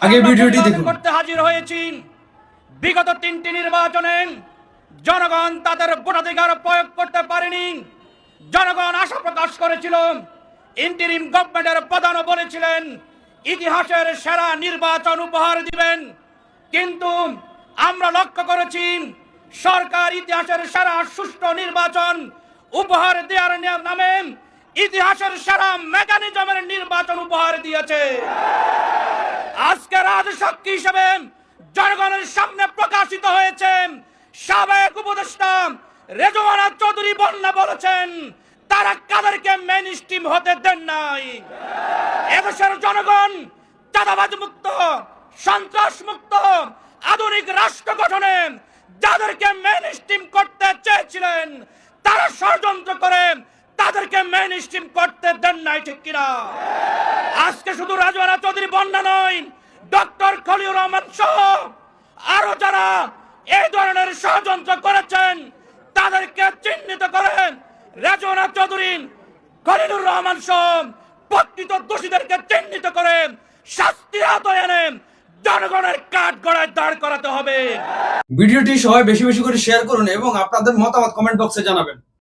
আগে ভিডিওটি দেখুন। করতে হাজির হয়েছি। বিগত 3টি নির্বাচনে জনগণ তাদের ভোটাধিকার প্রয়োগ করতে পারেনি। জনগণ আশা প্রকাশ করেছিল, ইন্টারিম গভর্নমেন্টের প্রধানও বলেছিলেন ইতিহাসের সেরা নির্বাচন উপহার দিবেন। কিন্তু আমরা লক্ষ্য করেছি সরকার ইতিহাসের সেরা সুষ্ঠু নির্বাচন উপহার দেওয়ার নামে ইতিহাসের সেরা মেকানিজমের নির্বাচন উপহার দিয়েছে। আজকে রাজসাক্ষী হিসেবে জনগণের সামনে প্রকাশিত হয়েছে সাবেক উপদেষ্টা রেজওয়ানা চৌধুরী বন্যা বলেছেন তারা কাদেরকে মেইন স্ট্রিম হতে দেন নাই। এদেশের জনগণ চাঁদাবাজ মুক্ত, সন্ত্রাস মুক্ত আধুনিক রাষ্ট্র গঠনে যাদেরকে মেইন স্ট্রিম করতে চেয়েছিলেন তারা ষড়যন্ত্র করে তাদেরকে মেইন স্ট্রিম করতে দেন নাই, ঠিক কিনা? আজকে শুধু রেজওয়ানা চৌধুরী বন্যা নয়, ডক্টর খলিলুর রহমান সহ আরো যারা এই ধরনের ষড়যন্ত্র করেছেন তাদেরকে চিহ্নিত করেন। রেজওয়ানা চৌধুরী, খলিলুর রহমান সহ প্রকৃত দোষীদেরকে চিহ্নিত করেন, শাস্তির আওতায় এনে জনগণের কাঠ গড়ায় দাঁড় করাতে হবে। ভিডিওটি সবাই বেশি বেশি করে শেয়ার করুন এবং আপনাদের মতামত কমেন্ট বক্সে জানাবেন।